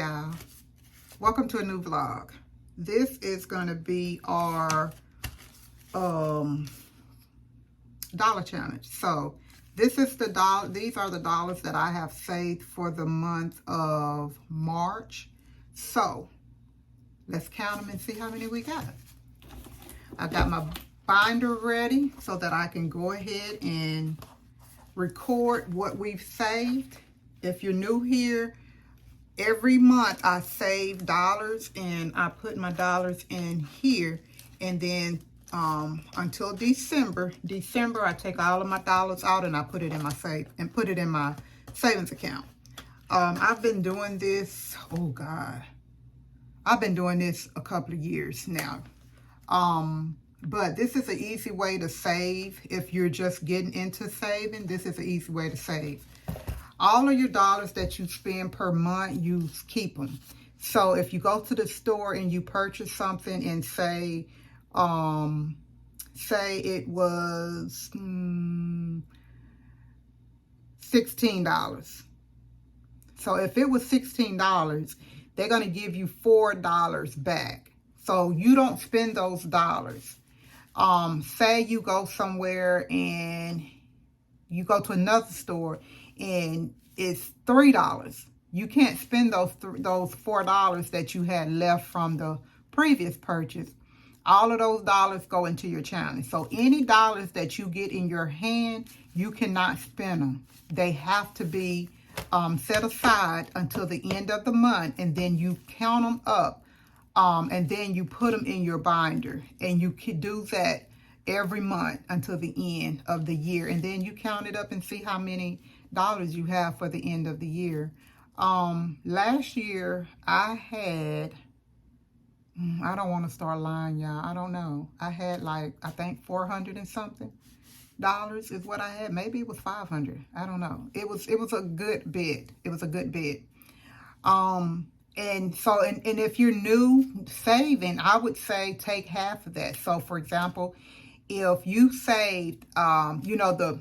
y'all, welcome to a new vlog. This is going to be our dollar challenge. So this is the dollar, these are the dollars that I have saved for the month of March. So let's count them and see how many we got. I got my binder ready so that I can go ahead and record what we've saved. If you're new here, every month I save dollars and I put my dollars in here, and then until December I take all of my dollars out and I put it in my savings account. I've been doing this, oh God, I've been doing this a couple of years now. But this is an easy way to save. If you're just getting into saving, this is an easy way to save. All of your dollars that you spend per month, you keep them. So if you go to the store and you purchase something and say it was $16. So if it was $16, they're going to give you $4 back. So you don't spend those dollars. Say you go somewhere and you go to another store and it's $3. You can't spend those $4 that you had left from the previous purchase. All of those dollars go into your challenge. So any dollars that you get in your hand, you cannot spend them. They have to be set aside until the end of the month, and then you count them up. And then you put them in your binder, and you can do that every month until the end of the year. And then you count it up and see how many dollars you have for the end of the year. Last year I had, I don't want to start lying, y'all. I don't know. I had like, I think 400 and something dollars is what I had. Maybe it was 500. I don't know. It was a good bit. It was a good bit. And so, and if you're new saving, I would say take half of that. So for example, if you saved, you know,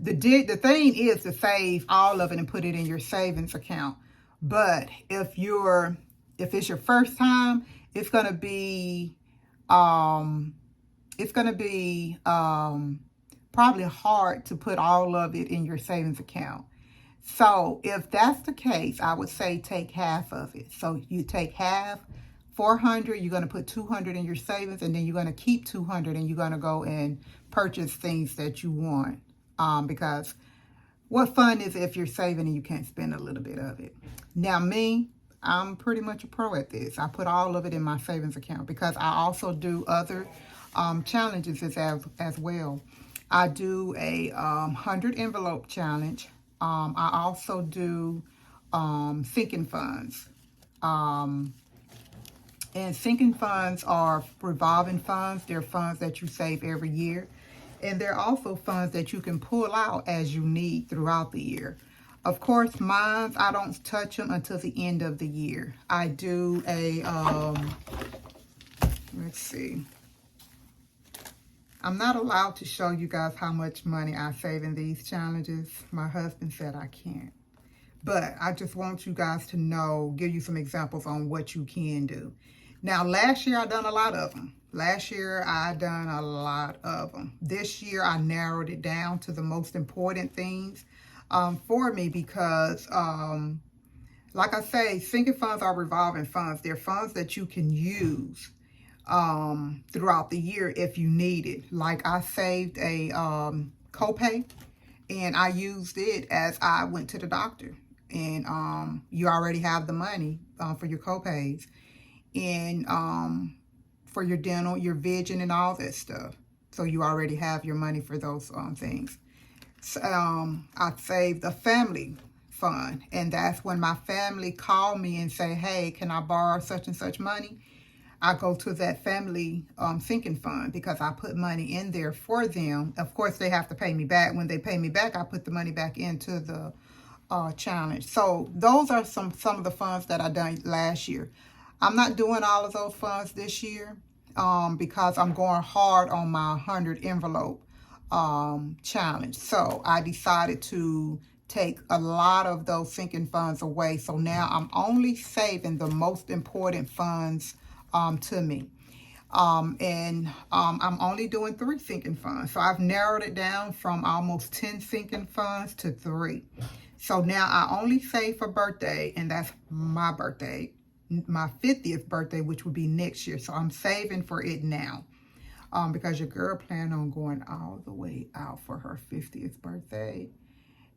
the thing is to save all of it and put it in your savings account. But if it's your first time, it's going to be, probably hard to put all of it in your savings account. So if that's the case, I would say take half of it. So you take half, 400, you're going to put 200 in your savings, and then you're going to keep 200 and you're going to go and purchase things that you want. Because what fun is it if you're saving and you can't spend a little bit of it? Now me, I'm pretty much a pro at this. I put all of it in my savings account because I also do other challenges as well. I do a 100 envelope challenge. I also do sinking funds. And sinking funds are revolving funds. They're funds that you save every year. And they're also funds that you can pull out as you need throughout the year. Of course, mine, I don't touch them until the end of the year. I do a, let's see. I'm not allowed to show you guys how much money I save in these challenges. My husband said I can't. But I just want you guys to know, give you some examples on what you can do. Now, last year I done a lot of them. This year I narrowed it down to the most important things for me because, like I say, sinking funds are revolving funds. They're funds that you can use throughout the year if you need it. Like I saved a copay, and I used it as I went to the doctor. And you already have the money for your copays and for your dental, your vision, and all that stuff. So you already have your money for those things. So, I saved a family fund, and that's when my family called me and say, hey, can I borrow such and such money? I go to that family sinking fund because I put money in there for them. Of course, they have to pay me back. When they pay me back, I put the money back into the challenge. So those are some of the funds that I done last year. I'm not doing all of those funds this year because I'm going hard on my 100 envelope challenge. So I decided to take a lot of those sinking funds away. So now I'm only saving the most important funds to me. I'm only doing 3 sinking funds. So I've narrowed it down from almost 10 sinking funds to 3. So now I only save for birthday, and that's my birthday, my 50th birthday, which would be next year. So I'm saving for it now. Because your girl planned on going all the way out for her 50th birthday.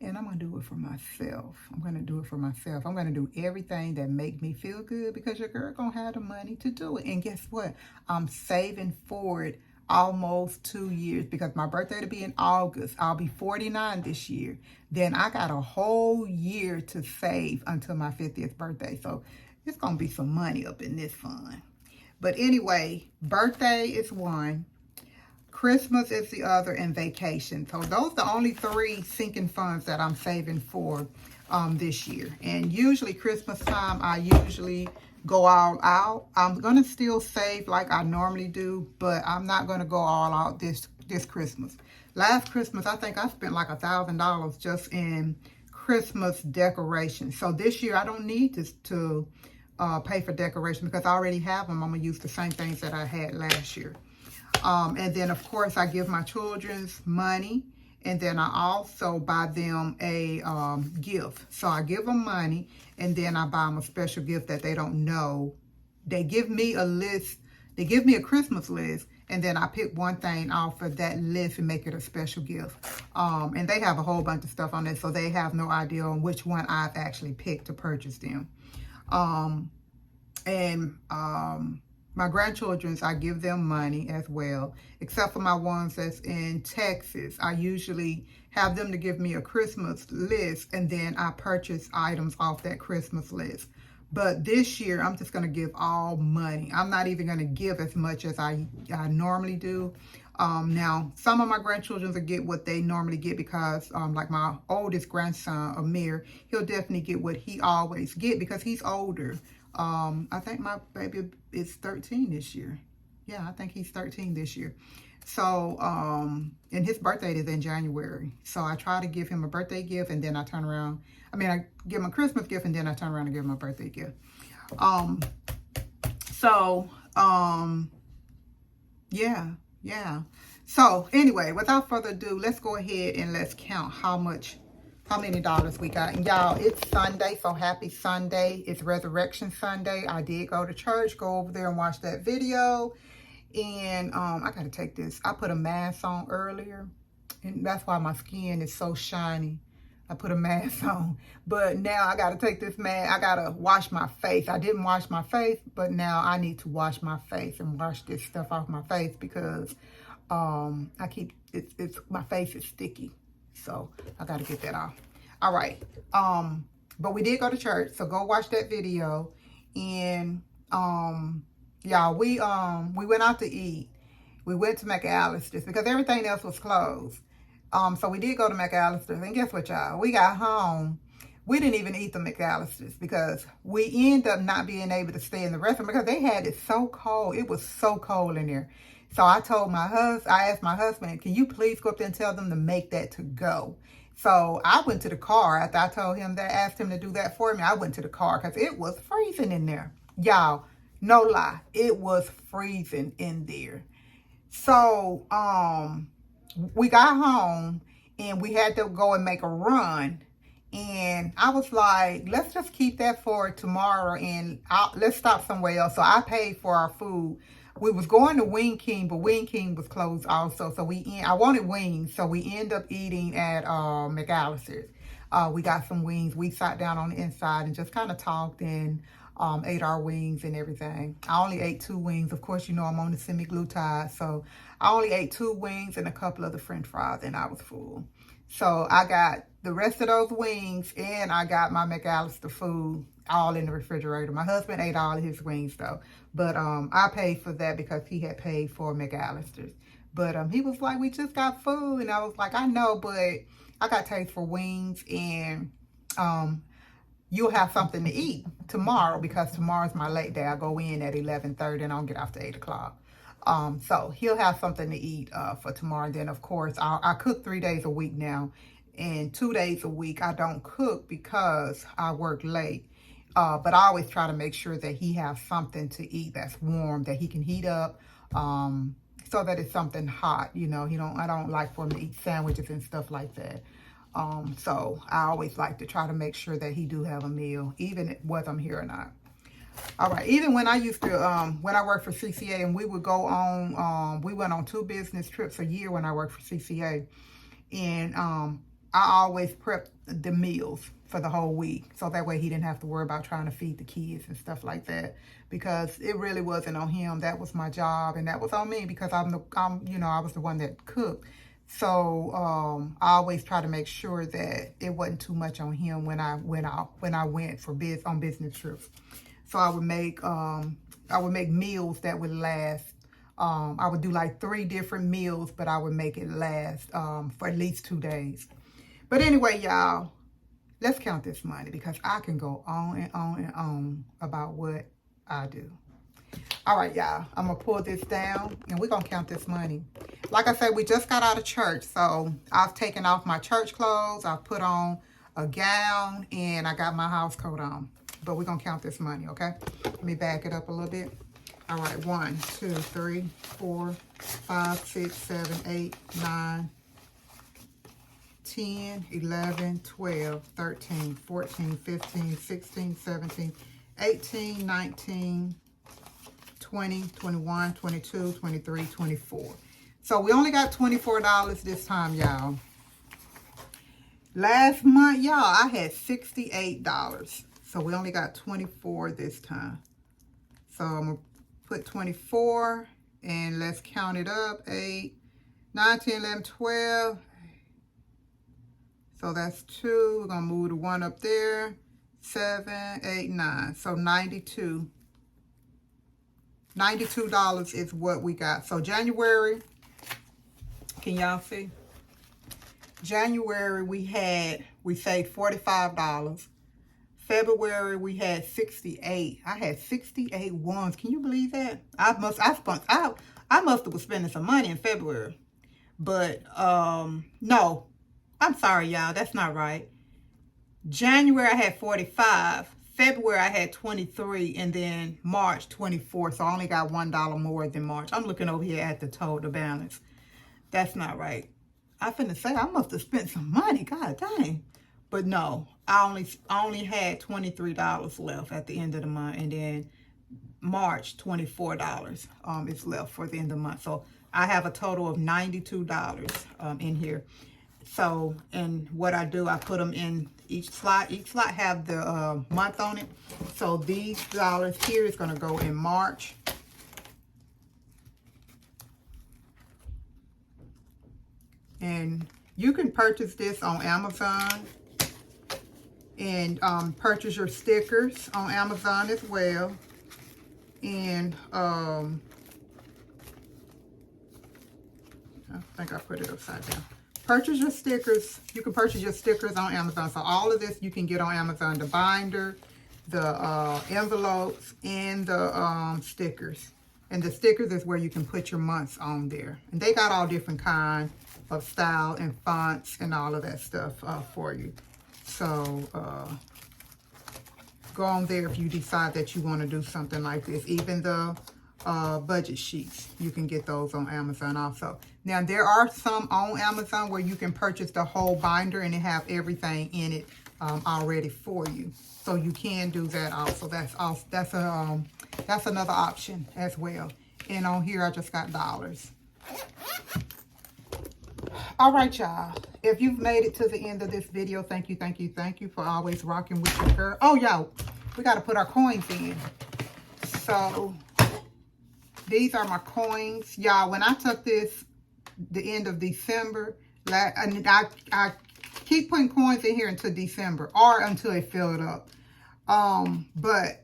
And I'm going to do it for myself. I'm going to do it for myself. I'm going to do everything that make me feel good because your girl going to have the money to do it. And guess what? I'm saving for it almost 2 years because my birthday to be in August. I'll be 49 this year. Then I got a whole year to save until my 50th birthday. So it's going to be some money up in this fund. But anyway, birthday is one. Christmas is the other, and vacation. So those are the only 3 sinking funds that I'm saving for this year. And usually Christmas time, I usually go all out. I'm going to still save like I normally do, but I'm not going to go all out this Christmas. Last Christmas, I think I spent like $1,000 just in Christmas decorations. So this year, I don't need to pay for decoration because I already have them. I'm going to use the same things that I had last year. And then, of course, I give my children's money. And then I also buy them a gift. So I give them money, and then I buy them a special gift that they don't know. They give me a list. They give me a Christmas list, and then I pick one thing off of that list and make it a special gift. And they have a whole bunch of stuff on it, so they have no idea on which one I've actually picked to purchase them. My grandchildren's, I give them money as well, except for my ones that's in Texas. I usually have them to give me a Christmas list, and then I purchase items off that Christmas list. But this year, I'm just going to give all money. I'm not even going to give as much as I normally do. Now, some of my grandchildren will get what they normally get because, like my oldest grandson, Amir, he'll definitely get what he always get because he's older. I think my baby is 13 this year. Yeah, I think he's 13 this year. So, and his birthday is in January. So I try to give him a birthday gift, and then I turn around. I give him a Christmas gift, and then I turn around and give him a birthday gift. Yeah. So anyway, without further ado, let's go ahead and let's count how many dollars we got. And y'all, it's Sunday, so happy Sunday. It's Resurrection Sunday. I did go to church, go over there and watch that video. And I gotta take this. I put a mask on earlier, and that's why my skin is so shiny. I put a mask on, but now I gotta take this mask. I gotta wash my face. I didn't wash my face, but now I need to wash my face and wash this stuff off my face because my face is sticky. So I got to get that off. All right. But we did go to church, so go watch that video. And y'all, we went out to eat. We went to McAllister's because everything else was closed. So we did go to McAllister's, and guess what, y'all? We got home. We didn't even eat the McAllister's because we ended up not being able to stay in the restaurant because they had it so cold. It was so cold in there. So I asked my husband, can you please go up there and tell them to make that to go? So I went to the car after I told him that, asked him to do that for me. I went to the car because it was freezing in there. Y'all, no lie, it was freezing in there. So we got home and we had to go and make a run. And I was like, let's just keep that for tomorrow and let's stop somewhere else. So I paid for our food. We was going to Wing King, but Wing King was closed also. So I wanted wings, so we ended up eating at McAllister's. We got some wings. We sat down on the inside and just kind of talked and ate our wings and everything. I only ate 2 wings. Of course, you know I'm on the semi-glutide, so I only ate 2 wings and a couple of the French fries, and I was full. So I got the rest of those wings, and I got my McAllister food all in the refrigerator. My husband ate all of his wings though, but I paid for that because he had paid for McAllister's. But he was like, we just got food, and I was like, I know, but I got taste for wings, and you'll have something to eat tomorrow because tomorrow's my late day. I go in at 11:30 and I don't get off to 8 o'clock. So he'll have something to eat for tomorrow. Then, of course, I cook 3 days a week now. And 2 days a week, I don't cook because I work late. But I always try to make sure that he has something to eat that's warm, that he can heat up, so that it's something hot. You know, I don't like for him to eat sandwiches and stuff like that. So I always like to try to make sure that he do have a meal, even whether I'm here or not. All right, even when I used to, when I worked for CCA, and we would go on, we went on 2 business trips a year when I worked for CCA. And I always prepped the meals for the whole week, so that way he didn't have to worry about trying to feed the kids and stuff like that, because it really wasn't on him. That was my job, and that was on me, because I was the one that cooked. So I always try to make sure that it wasn't too much on him when I went on business trips. So I would make meals that would last. I would do like 3 different meals, but I would make it last for at least 2 days. But anyway, y'all, let's count this money, because I can go on and on and on about what I do. All right, y'all, I'm going to pull this down, and we're going to count this money. Like I said, we just got out of church, so I've taken off my church clothes. I've put on a gown, and I got my house coat on. But we're going to count this money, okay? Let me back it up a little bit. All right, 1, 2, 3, 4, 5, 6, 7, 8, 9, 10, 11, 12, 13, 14, 15, 16, 17, 18, 19, 20, 21, 22, 23, 24. So we only got $24 this time, y'all. Last month, y'all, I had $68. So we only got 24 this time. So I'm going to put 24, and let's count it up. 8, 9, 10, 11, 12. So that's 2. We're going to move the 1 up there. 7, 8, 9. So 92. $92 is what we got. So January, can y'all see? January we saved $45. February we had 68. I had 68 ones. Can you believe that? I must have been spending some money in February. But no. I'm sorry, y'all. That's not right. January I had 45. February I had 23, and then March 24. So I only got $1 more than March. I'm looking over here at the total balance. That's not right. I finna say I must have spent some money. God dang. But no, I only had $23 left at the end of the month, and then March $24 is left for the end of the month. So I have a total of $92 in here. So, and what I do, I put them in each slot. Each slot have the month on it. So these dollars here is going to go in March. And you can purchase this on Amazon, and purchase your stickers on Amazon as well. And I think I put it upside down. Purchase your stickers. You can purchase your stickers on Amazon. So all of this you can get on Amazon. The binder, the envelopes, and the stickers. And the stickers is where you can put your months on there. And they got all different kinds of style and fonts and all of that stuff for you. So go on there if you decide that you want to do something like this. Even the budget sheets, you can get those on Amazon also. Now there are some on Amazon where you can purchase the whole binder and it have everything in it already for you. So you can do that also. That's another option as well. And on here I just got dollars. All right, y'all. If you've made it to the end of this video, thank you for always rocking with your girl. Oh, y'all, we got to put our coins in. So these are my coins. Y'all, when I took this the end of December, I keep putting coins in here until December or until it filled up. But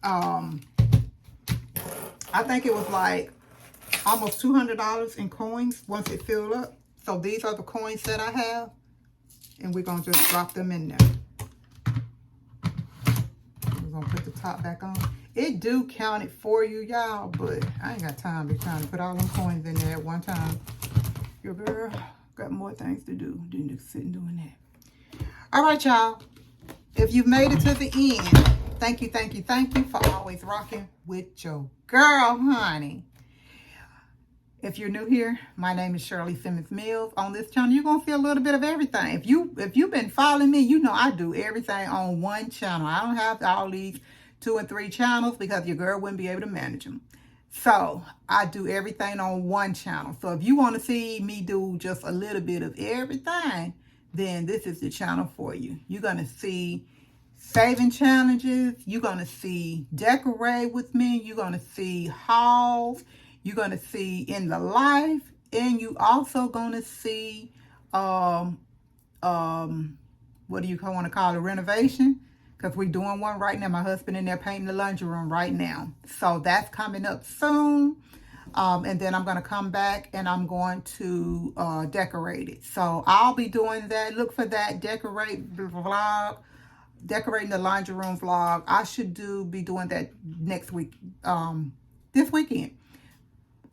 I think it was like almost $200 in coins once it filled up. So these are the coins that I have, and we're going to just drop them in there. We're going to put the top back on. It do count it for you, y'all, but I ain't got time to be trying to put all them coins in there at one time. Your girl Got more things to do than just sitting doing that. All right, y'all. If you've made it to the end, thank you, thank you, thank you for always rocking with your girl, honey. If you're new here, my name is Shirley Simmons-Mills. On this channel, you're going to see a little bit of everything. If you've been following me, you know I do everything on one channel. I don't have all these 2 and 3 channels because your girl wouldn't be able to manage them. So I do everything on one channel. So if you want to see me do just a little bit of everything, then this is the channel for you. You're going to see saving challenges. You're going to see decorate with me. You're going to see hauls. You're going to see in the life. And you also going to see, what do you want to call it, renovation? Because we're doing one right now. My husband in there painting the laundry room right now. So that's coming up soon. And then I'm going to come back and I'm going to decorate it. So I'll be doing that. Look for that decorate vlog, decorating the laundry room vlog. I should be doing that next week, this weekend.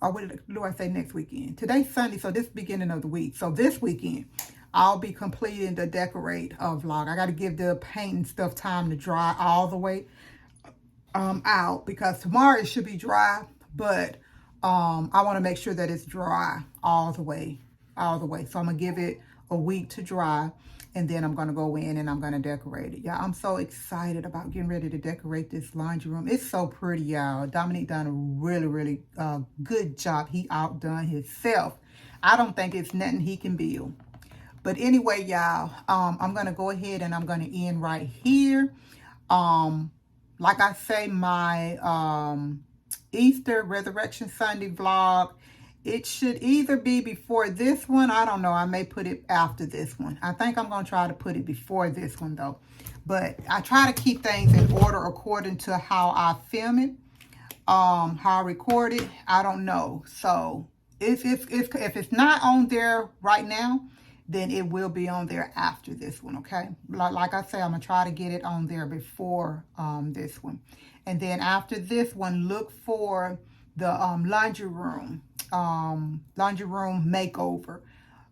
Or what do I say next weekend? Today's Sunday, so this beginning of the week. So this weekend, I'll be completing the decorate vlog. I got to give the paint and stuff time to dry all the way out, because tomorrow it should be dry, but I want to make sure that it's dry all the way. So I'm going to give it a week to dry, and then I'm going to go in and I'm going to decorate it. Yeah, I'm so excited about getting ready to decorate this laundry room. It's so pretty, y'all. Dominique done a really, really good job. He outdone himself. I don't think it's nothing he can build. But anyway, y'all, I'm going to go ahead and I'm going to end right here. Like I say, my Easter Resurrection Sunday vlog, it should either be before this one. I don't know. I may put it after this one. I think I'm going to try to put it before this one, though. But I try to keep things in order according to how I film it, how I record it. I don't know. So if it's not on there right now, then it will be on there after this one, okay? Like I say, I'm going to try to get it on there before this one. And then after this one, look for the laundry room makeover.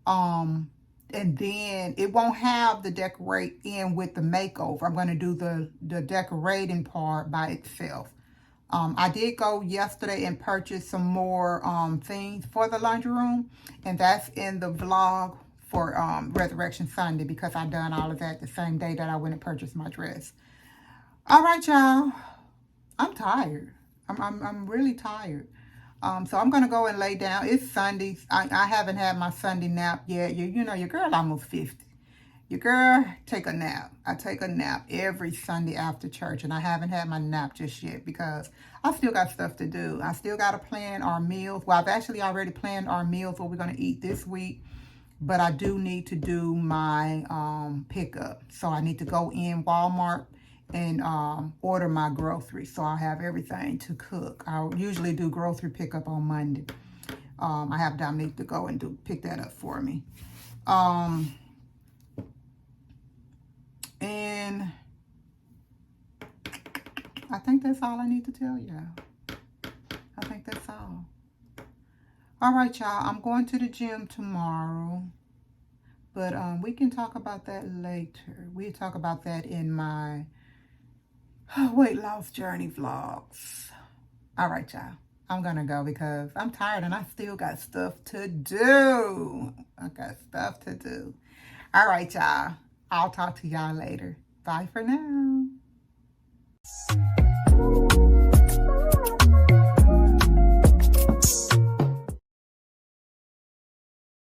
And then it won't have the decorate in with the makeover. I'm going to do the decorating part by itself. I did go yesterday and purchase some more things for the laundry room, and that's in the vlog for Resurrection Sunday, because I done all of that the same day that I went and purchased my dress. All right, y'all. I'm tired. I'm really tired. So I'm gonna go and lay down. It's Sunday. I haven't had my Sunday nap yet. You know, your girl almost 50. Your girl take a nap. I take a nap every Sunday after church, and I haven't had my nap just yet because I still got stuff to do. I still got to plan our meals. Well, I've actually already planned our meals, what we're going to eat this week, but I do need to do my pickup. So I need to go in Walmart and order my groceries, so I have everything to cook. I usually do grocery pickup on Monday. I have Dominique to go and pick that up for me. And I think that's all I need to tell y'all. I think that's all. All right, y'all. I'm going to the gym tomorrow. But we can talk about that later. We'll talk about that in my weight loss journey vlogs. All right, y'all. I'm going to go because I'm tired and I still got stuff to do. I got stuff to do. All right, y'all. I'll talk to y'all later. Bye for now.